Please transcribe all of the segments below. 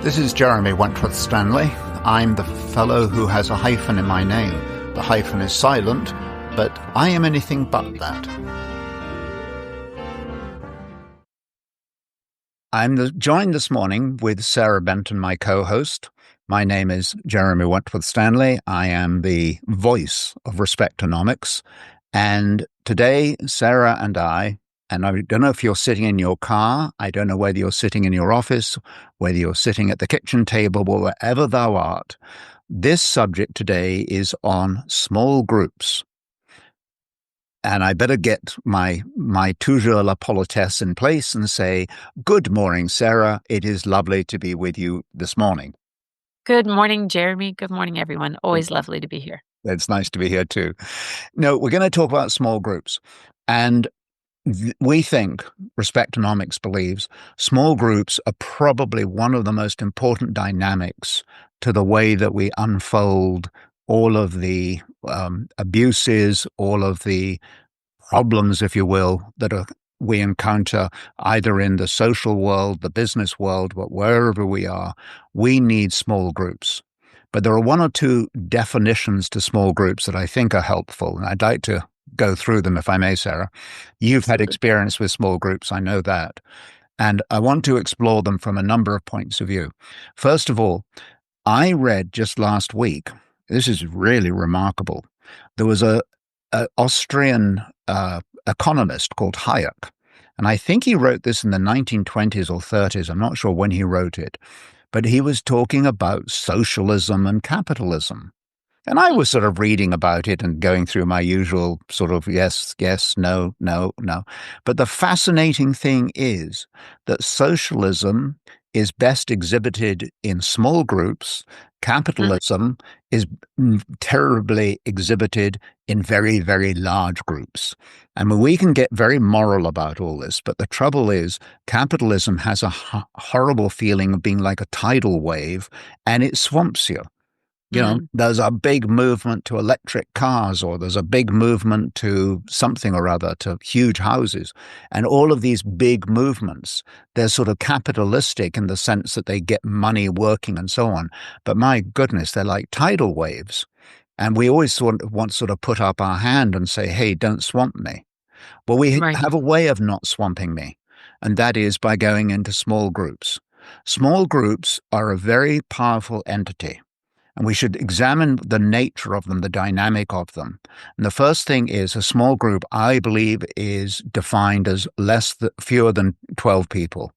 This is Jeremy Wentworth-Stanley. I'm the fellow who has a hyphen in my name. The hyphen is silent, but I am anything but that. I'm joined this morning with Sarah Benton, my co-host. My name is Jeremy Wentworth-Stanley. I am the voice of Respectonomics. And today, Sarah and I don't know if you're sitting in your car, I don't know whether you're sitting in your office, whether you're sitting at the kitchen table, or wherever thou art. This subject today is on small groups. And I better get my toujours la politesse in place and say, good morning, Sarah. It is lovely to be with you this morning. Good morning, Jeremy. Good morning, everyone. Always lovely to be here. It's nice to be here too. No, we're going to talk about small groups. And we think, Respectonomics believes, small groups are probably one of the most important dynamics to the way that we unfold all of the abuses, all of the problems, if you will, that we encounter either in the social world, the business world, but wherever we are, we need small groups. But there are one or two definitions to small groups that I think are helpful, and I'd like to go through them, if I may, Sarah. You've had experience with small groups, I know that. And I want to explore them from a number of points of view. First of all, I read just last week, this is really remarkable, there was an Austrian economist called Hayek, and I think he wrote this in the 1920s or 30s, I'm not sure when he wrote it, but he was talking about socialism and capitalism. And I was sort of reading about it and going through my usual sort of yes, no, no, no. But the fascinating thing is that socialism is best exhibited in small groups. Capitalism is terribly exhibited in very, very large groups. And we can get very moral about all this, but the trouble is capitalism has a horrible feeling of being like a tidal wave, and it swamps you. You know, there's a big movement to electric cars, or there's a big movement to something or other, to huge houses. And all of these big movements, they're sort of capitalistic in the sense that they get money working and so on. But my goodness, they're like tidal waves. And we always want to put up our hand and say, hey, don't swamp me. Well, we have a way of not swamping me, and that is by going into small groups. Small groups are a very powerful entity. And we should examine the nature of them, the dynamic of them. And the first thing is a small group, I believe, is defined as fewer than 12 people.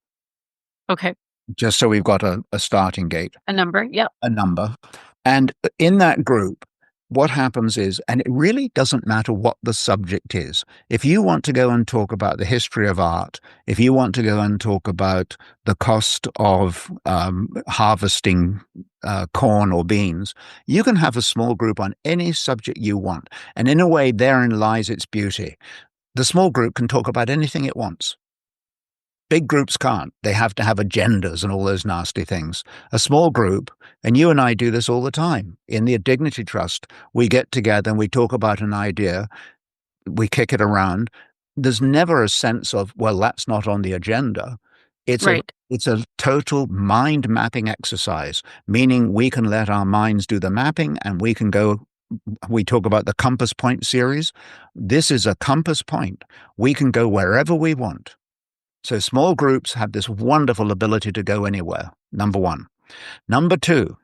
Okay. Just so we've got a starting gate. A number, yep. A number. And in that group, what happens is, and it really doesn't matter what the subject is. If you want to go and talk about the history of art, if you want to go and talk about the cost of harvesting corn or beans, you can have a small group on any subject you want. And in a way, therein lies its beauty. The small group can talk about anything it wants. Big groups can't. They have to have agendas and all those nasty things. A small group, and you and I do this all the time. In the Dignity Trust, we get together and we talk about an idea, we kick it around. There's never a sense of, well, that's not on the agenda. It's a total mind mapping exercise, meaning we can let our minds do the mapping and we can go. We talk about the compass point series. This is a compass point. We can go wherever we want. So small groups have this wonderful ability to go anywhere, number one. Number two,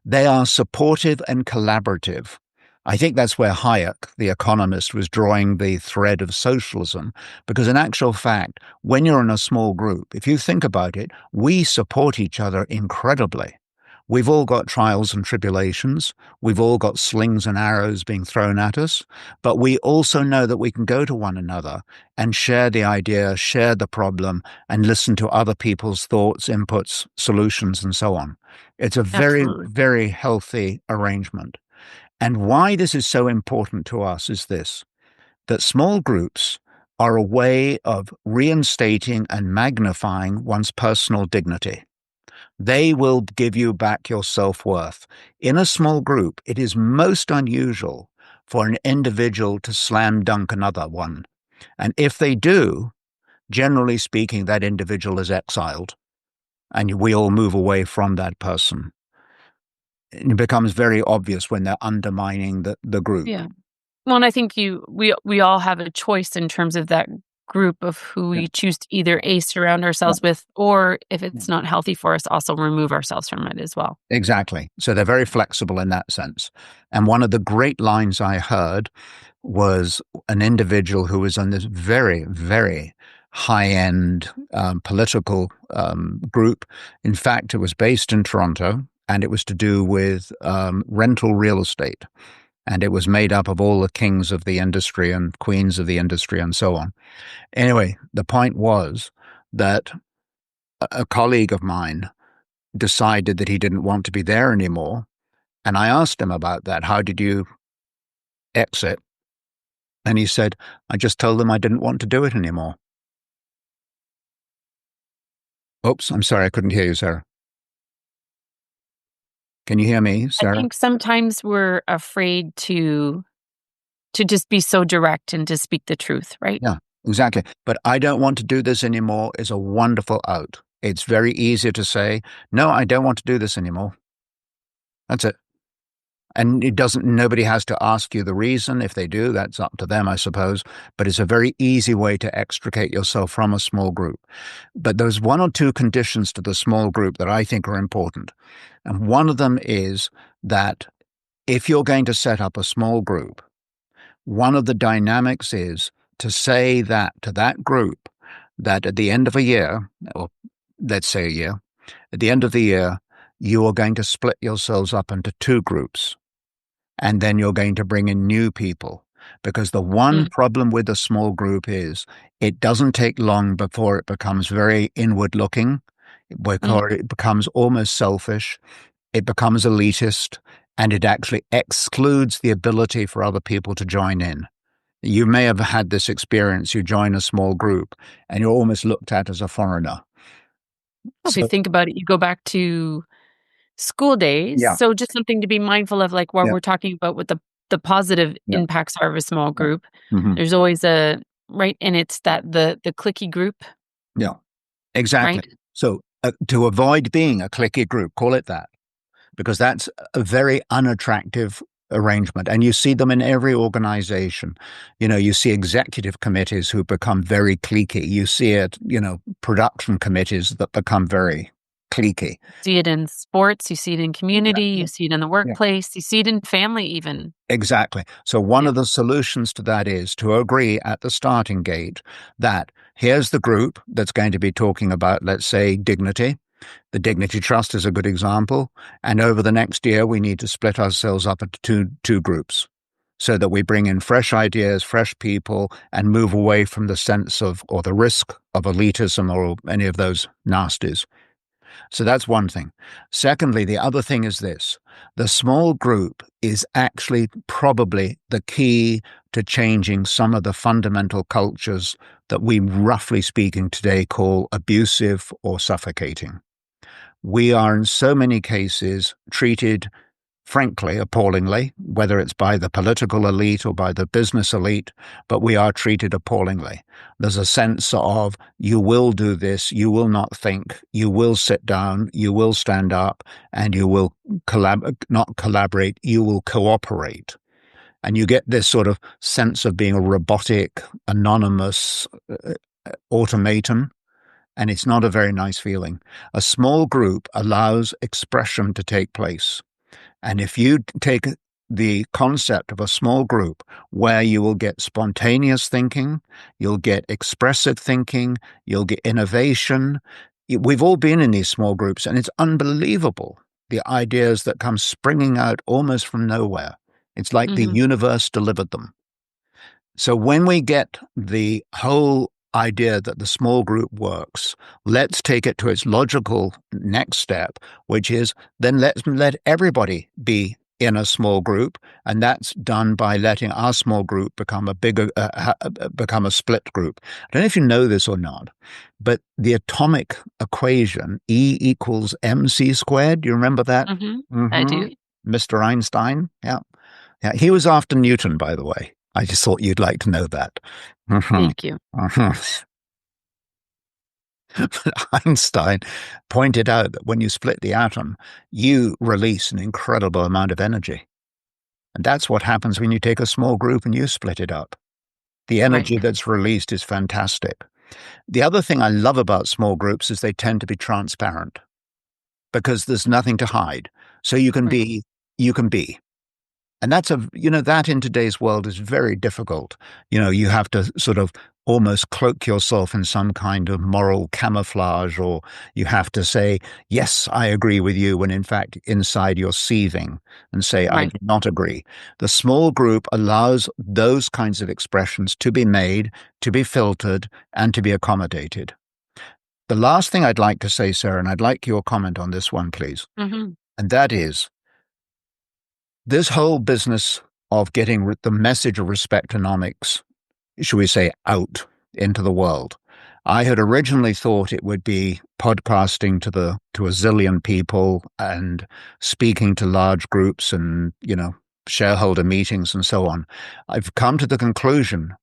they are supportive and collaborative. I think that's where Hayek, the economist, was drawing the thread of socialism, because in actual fact, when you're in a small group, if you think about it, we support each other incredibly. We've all got trials and tribulations. We've all got slings and arrows being thrown at us. But we also know that we can go to one another and share the idea, share the problem, and listen to other people's thoughts, inputs, solutions, and so on. It's a very, very healthy arrangement. And why this is so important to us is this, that small groups are a way of reinstating and magnifying one's personal dignity. They will give you back your self-worth. In a small group, it is most unusual for an individual to slam dunk another one. And if they do, generally speaking, that individual is exiled. and we all move away from that person. It becomes very obvious when they're undermining the group. Yeah. Well, and I think we all have a choice in terms of that group of who Yeah, we choose to either A, surround yeah, ourselves with, or if yeah. it's not healthy for us, also remove ourselves from it as well. Exactly. So they're very flexible in that sense. And one of the great lines I heard was an individual who was on this very, very high end political group. In fact, it was based in Toronto and it was to do with rental real estate. And it was made up of all the kings of the industry and queens of the industry and so on. Anyway, the point was that a colleague of mine decided that he didn't want to be there anymore. And I asked him about that. How did you exit? And he said, I just told them I didn't want to do it anymore. Oops, I'm sorry, I couldn't hear you, Sarah. Can you hear me, I Sarah? think sometimes we're afraid to just be so direct and to speak the truth, right? Yeah, exactly. But I don't want to do this anymore is a wonderful out. It's very easy to say, no, I don't want to do this anymore. That's it. And it doesn't, nobody has to ask you the reason. If they do, that's up to them, I suppose. But it's a very easy way to extricate yourself from a small group. But there's one or two conditions to the small group that I think are important. And one of them is that if you're going to set up a small group, one of the dynamics is to say that to that group that at the end of a year, or let's say a year, at the end of the year, you are going to split yourselves up into two groups. And then you're going to bring in new people. Because the one Mm, problem with a small group is it doesn't take long before it becomes very inward looking, mm. because it becomes almost selfish, it becomes elitist, and it actually excludes the ability for other people to join in. You may have had this experience. You join a small group and you're almost looked at as a foreigner. If you So, think about it, you go back to school days. yeah, So just something to be mindful of, like while yeah, we're talking about what the positive yeah, impacts are of a small yeah. group, Hmm. there's always a right, and it's that the clicky group, Yeah, exactly. right? So, to avoid being a cliquey group, call it that, because that's a very unattractive arrangement. And you see them in every organization. You know, you see executive committees who become very cliquey. You see it, production committees that become very cliquey. See it in sports, you see it in Yeah, community, yeah, you see it in the yeah. workplace, you see it in family even. Exactly. So one Yeah. of the solutions to that is to agree at the starting gate that here's the group that's going to be talking about, let's say, dignity. The Dignity Trust is a good example. And over the next year, we need to split ourselves up into two groups so that we bring in fresh ideas, fresh people, and move away from the sense of or the risk of elitism or any of those nasties. So that's one thing. Secondly, the other thing is this: the small group is actually probably the key to changing some of the fundamental cultures that we, roughly speaking, today call abusive or suffocating. We are in so many cases treated, frankly, appallingly, whether it's by the political elite or by the business elite, but we are treated appallingly. There's a sense of you will do this, you will not think, you will sit down, you will stand up, and you will not collaborate, you will cooperate. And you get this sort of sense of being a robotic, anonymous automaton, and it's not a very nice feeling. A small group allows expression to take place. And if you take the concept of a small group where you will get spontaneous thinking, you'll get expressive thinking, you'll get innovation. We've all been in these small groups, and it's unbelievable the ideas that come springing out almost from nowhere. It's like the Mhm. universe delivered them. So when we get the whole idea that the small group works, let's take it to its logical next step, which is then let's let everybody be in a small group, and that's done by letting our small group become a bigger, become a split group. I don't know if you know this or not, but the atomic equation E equals mc squared. Do you remember that? Mhm. I Hmm. do. Mr. Einstein. Yeah. Yeah, he was after Newton, by the way. I just thought you'd like to know that. Mhm, Thank you. mhm. Einstein pointed out that when you split the atom, you release an incredible amount of energy. And that's what happens when you take a small group and you split it up. The Right. energy that's released is fantastic. The other thing I love about small groups is they tend to be transparent because there's nothing to hide. So Right. you can be. And that's that in today's world is very difficult. You have to sort of almost cloak yourself in some kind of moral camouflage, or you have to say, yes, I agree with you, when in fact inside you're seething and say, I Right. do not agree. The small group allows those kinds of expressions to be made, to be filtered, and to be accommodated. The last thing I'd like to say, Sarah, and I'd like your comment on this one, please, Mhm. and that is this whole business of getting the message of respectonomics, should we say, out into the world. I had originally thought it would be podcasting to a zillion people and speaking to large groups and, shareholder meetings and so on. I've come to the conclusion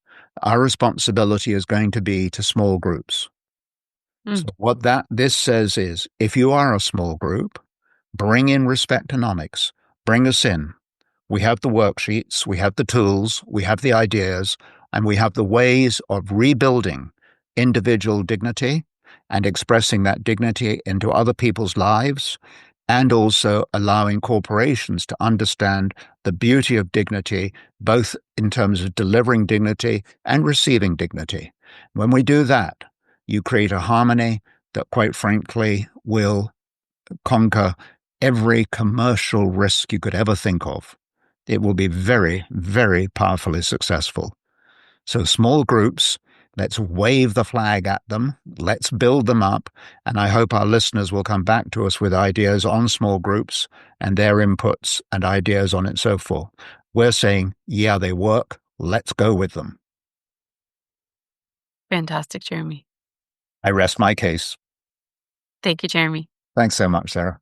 our responsibility is going to be to small groups. So Mm. what this says is, if you are a small group, bring in respectonomics, bring us in. We have the worksheets, we have the tools, we have the ideas, and we have the ways of rebuilding individual dignity and expressing that dignity into other people's lives, and also allowing corporations to understand the beauty of dignity, both in terms of delivering dignity and receiving dignity. When we do that, you create a harmony that, quite frankly, will conquer every commercial risk you could ever think of. It will be very, very powerfully successful. So, small groups, let's wave the flag at them, let's build them up, and I hope our listeners will come back to us with ideas on small groups and their inputs and ideas on it and so forth. We're saying, yeah, they work, let's go with them. Fantastic, Jeremy. I rest my case. Thank you, Jeremy. Thanks so much, Sarah.